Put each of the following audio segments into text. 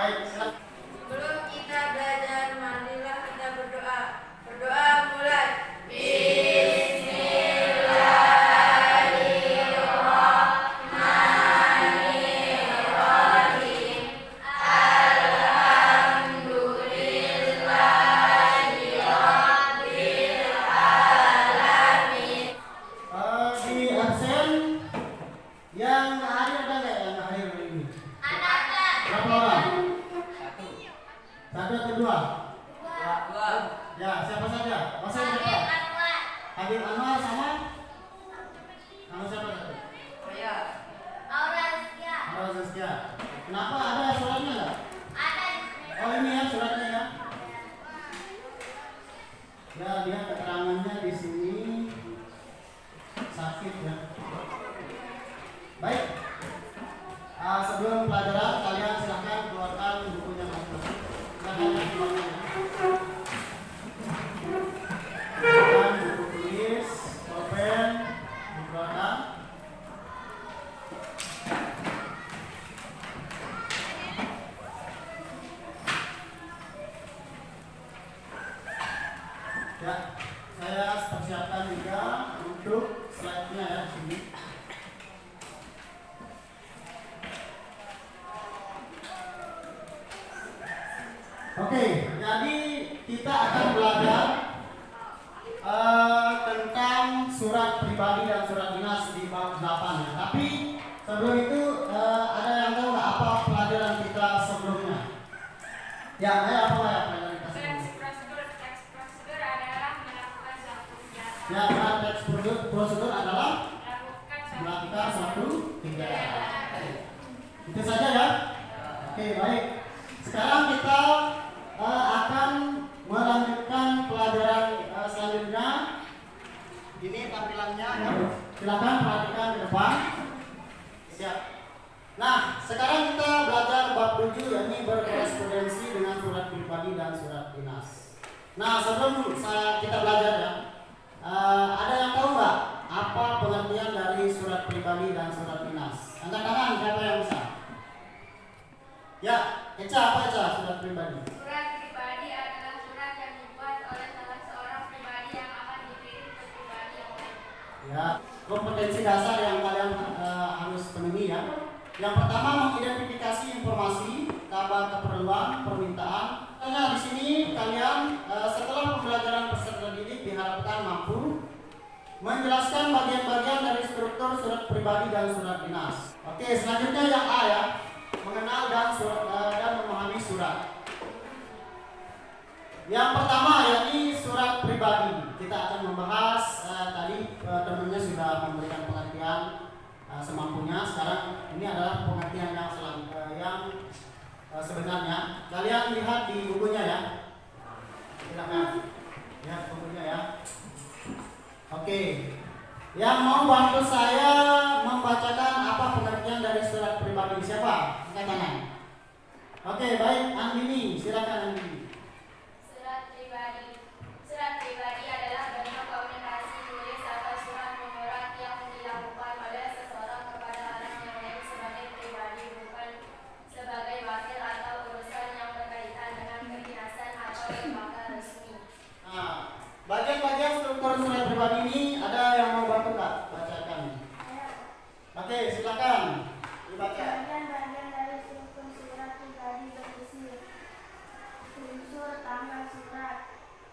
Baik, silakan. Sebelum kita belajar, marilah kita berdoa. Berdoa mulai. Di absen yang hadir ada nggak yang hadir hari ini? Berapa orang? Satu atau dua? Ya, siapa saja? Absen siapa? Habib Anwar sama? Kamu siapa tadi? Aura Zazkia. Kenapa ada suratnya nggak? Oh ini ya suratnya ya. Ya lihat keterangannya di sini sakit ya. Baik. Sebelum pelajaran kalian silakan keluarkan bukunya masing-masing. Silakan keluarkan ya. Silakan buku tulis, pulpen dikeluarkan. Ya, saya persiapkan juga untuk slide-nya ya di sini. Oke, jadi kita akan belajar tentang surat pribadi dan surat dinas di bab 8 ya. Tapi sebelum itu ada yang tahu nggak apa pelajaran kita sebelumnya? Ya, apa ya pelajaran kita sebelumnya? Prosedur adalah melakukan suatu kegiatan. Ya, teks prosedur adalah melakukan suatu kegiatan. Itu saja ya. Oke, baik. Sekarang kita akan melanjutkan pelajaran selanjutnya. Ini tampilannya ya. Silakan perhatikan ke depan. Siap. Nah, sekarang kita belajar bab 7 yakni berkorespondensi dengan surat pribadi dan surat dinas. Nah, sebelum kita belajar ya, ada yang tahu nggak apa pengertian dari surat pribadi dan surat dinas? Angkat tangan siapa yang bisa? Ya, Eca apa Eca surat pribadi? Surat pribadi adalah surat yang dibuat oleh salah seorang pribadi yang akan dikirim ke pribadi yang lain. Ya, kompetensi dasar yang kalian harus penuhi ya. Yang pertama mengidentifikasi informasi, kabar keperluan, permintaan. Karena di sini kalian setelah pembelajaran peserta didik diharapkan mampu menjelaskan bagian-bagian dari struktur surat pribadi dan surat dinas. Oke, selanjutnya yang A ya, mengenal dan memahami surat. Yang pertama yakni surat pribadi. Kita akan membahas tadi temannya sudah memberikan pengertian semampunya. Sekarang ini adalah pengertian yang sebenarnya. Kalian lihat di bukunya ya. Silakan lihat bukunya ya. Oke. Yang mau bantu saya membacakan apa pengertian dari surat pribadi siapa? Angkat tangan. Oke, baik, Andini, silakan Andini. Surat pribadi adalah bentuk komunikasi tulis atau surat menyurat yang dilakukan oleh seseorang kepada orang yang lain sebagai pribadi, bukan sebagai wakil atau urusan yang berkaitan dengan kedinasan atau lembaga resmi. Nah, bagian-bagian struktur surat pribadi ini ada yang mau bantu nggak bacakan? Oke, silakan dibaca. Bagian-bagian dari struktur surat pribadi berisi unsur tanggal surat,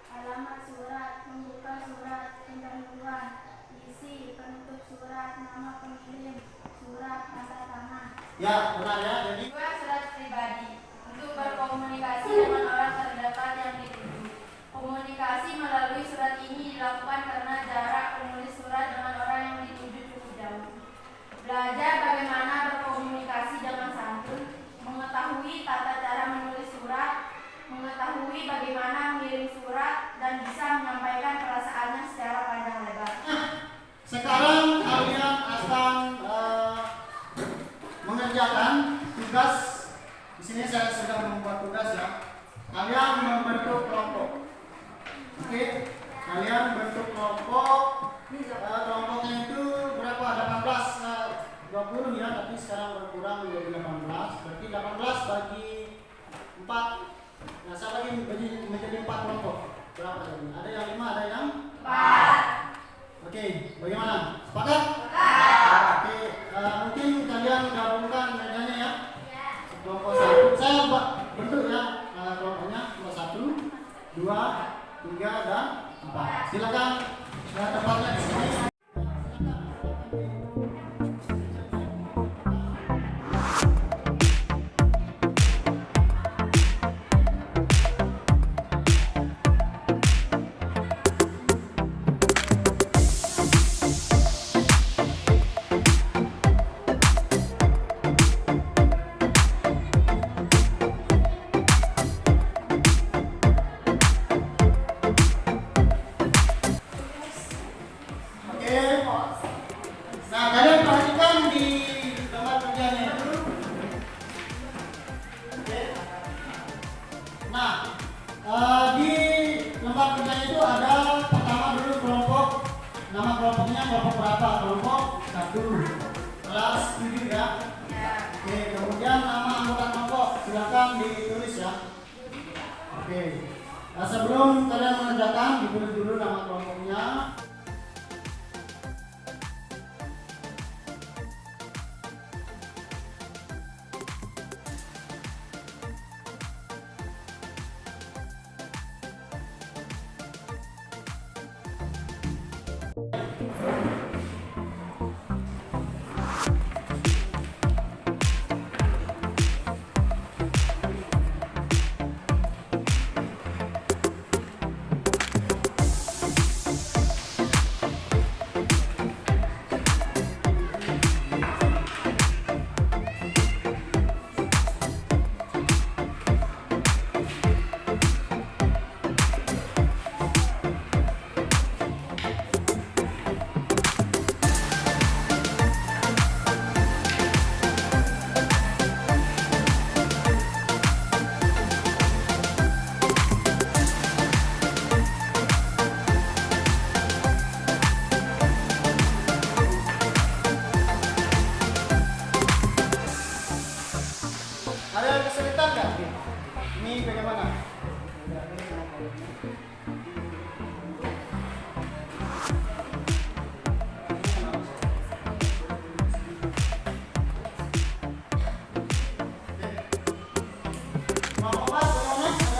alamat surat, pembuka surat, pendahuluan, isi, penutup surat, nama pengirim surat, tanda tangan. Ya, benar ya. Jadi Dua, surat pribadi untuk berkomunikasi dengan orang terdekat yang dituju. Komunikasi melalui surat ini dilakukan karena jarak penulis surat dengan orang yang dituju cukup jauh. Belajar bagaimana berkomunikasi dengan santun, mengetahui tata cara menulis surat, mengetahui bagaimana mengirim surat, dan bisa menyampaikan perasaannya secara panjang lebar. sekarang kalian akan mengerjakan tugas. Di sini saya sudah membuat tugas ya. Kalian membentuk kelompok. Oke, kalian bentuk kelompok. Kelompoknya itu berapa? 18, 20 ya, tapi sekarang berkurang menjadi 18. Berarti 18 bagi 4. Nah, saya bagi menjadi 4 kelompok. Berapa tadi? Ada yang 5, ada yang 4. Oke, bagaimana? Sepakat? Oke, mungkin kalian gabungkan mejanya ya. Kelompok 1. Saya bentuk ya kelompoknya. Kelompok 1, 2, 3, dan 4. Silakan tempatnya di sini. Nah, kalian perhatikan di gambar kerjanya itu. Oke. Nah, di lembar kerjanya itu ada pertama dulu kelompok, nama kelompoknya kelompok berapa? Kelompok 1, kelas 7 ya. Oke, kemudian nama anggota kelompok silakan ditulis ya. Oke. Nah, sebelum kalian mengerjakan, ditulis dulu nama kelompoknya. Ada kesulitan nggak? Ini bagaimana? Mau apa? Bagaimana?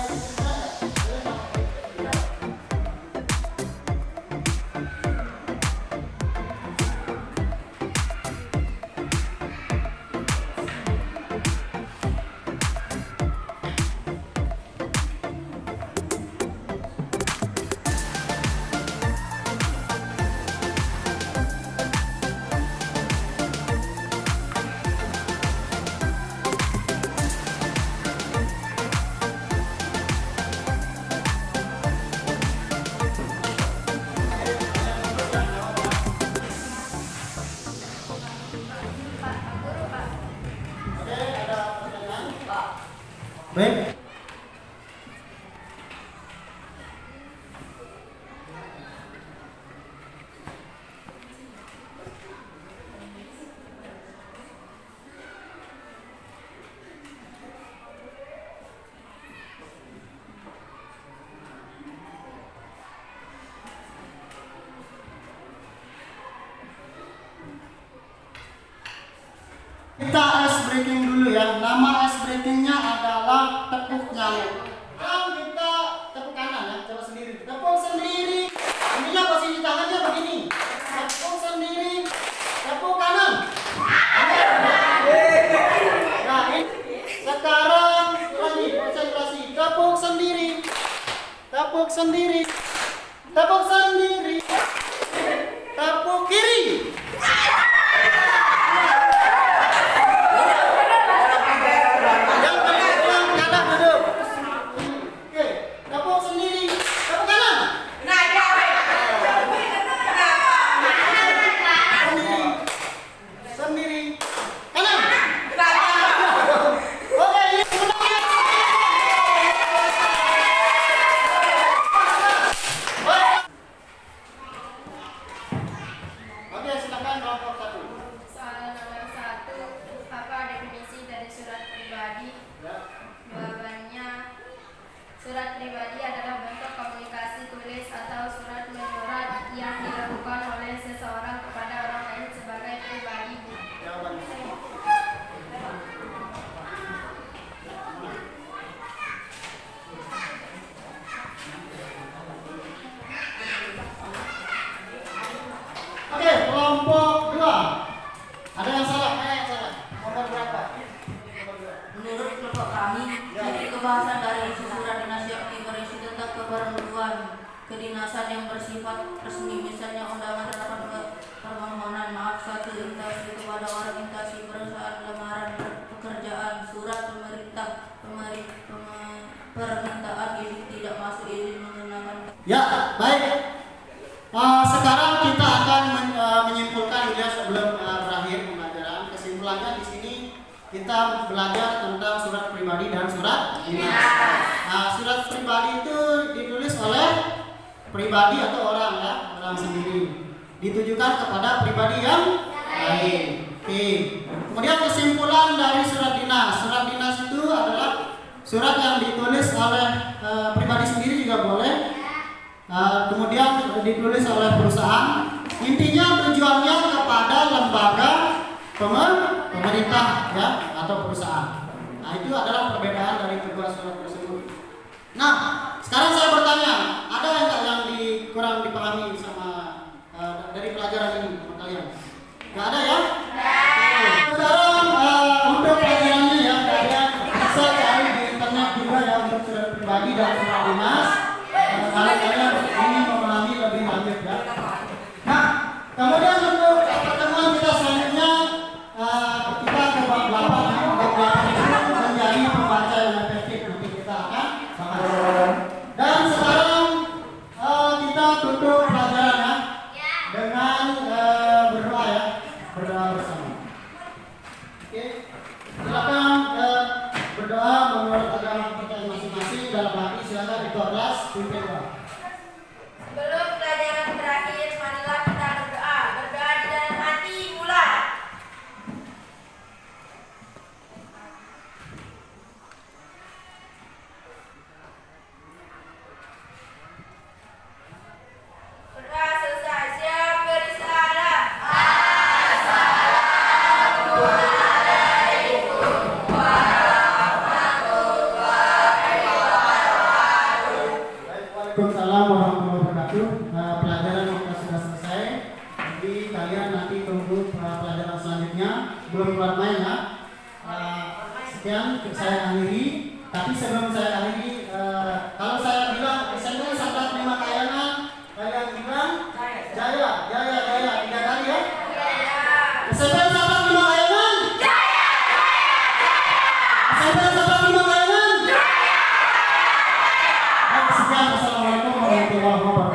Ada kesulitan nggak? Oke, ada pertanyaan? Baik. Kita ice breaking dulu ya. Nama ice breakingnya adalah tepuk nyamuk. Sekarang kita tepuk kanan ya, coba sendiri. Tepuk sendiri. Ininya posisi tangannya begini. Tepuk sendiri. Tepuk kanan. Nah, ini sekarang lagi konsentrasi. Tepuk sendiri. Tepuk sendiri. Tepuk sendiri. Tepuk kiri. pembahasan dari isi surat dinas yakni berisi tentang keperluan kedinasan yang bersifat resmi, misalnya undangan terdapat permohonan maaf satu intasi kepada orang intasi perusahaan lamaran pekerjaan, surat permintaan izin tidak masuk izin menggunakan. Ya, baik. Sekarang kita akan menyimpulkan ya sebelum berakhir pembelajaran. Kesimpulannya di sini kita belajar tentang surat pribadi dan surat dinas. Surat pribadi itu ditulis oleh pribadi atau orang ya, orang sendiri. Ditujukan kepada pribadi yang lain. Oke. Kemudian kesimpulan dari surat dinas. Surat dinas itu adalah surat yang ditulis oleh pribadi sendiri juga boleh. Kemudian ditulis oleh perusahaan. Intinya tujuannya kepada lembaga pemerintah ya atau perusahaan. Nah, itu adalah perbedaan dari kedua surat tersebut. Nah, sekarang saya bertanya, ada nggak yang kurang dipahami sama dari pelajaran ini sama kalian? Nggak ada ya? Sekarang untuk pelajarannya ya, kalian bisa cari di internet juga ya untuk surat pribadi dan surat dinas. Kalau kalian ingin memahami lebih lanjut ya. Nah, kemudian untuk pertemuan kita selanjutnya kita ke bab 8 ya. Bab 8 itu menjadi pembaca yang efektif. Nanti kita akan bahas. Dan sekarang kita tutup pelajaran ya dengan berdoa ya, berdoa bersama. Oke, silakan berdoa menurut agama kita masing-masing dalam hati. Silakan di kelas pimpin doa. Sebelum pelajaran berakhir, marilah kita berdoa. Berdoa di dalam hati, mulai. Berdoa selesai. Siap beristirahat. Waalaikumsalam warahmatullahi wabarakatuh. Pelajaran kita sudah selesai. Jadi kalian nanti tunggu pelajaran selanjutnya. Belum keluar main ya. Sekian saya akhiri. Tapi sebelum saya akhiri, kalau saya bilang SMP Sangkat 5 Kayangan, kalian bilang Jaya, Jaya, Jaya 3 kali ya. SMP Sangkat 5 Kayangan. SMP Sangkat 5 Kayangan. Sekian, assalamualaikum warahmatullahi wabarakatuh.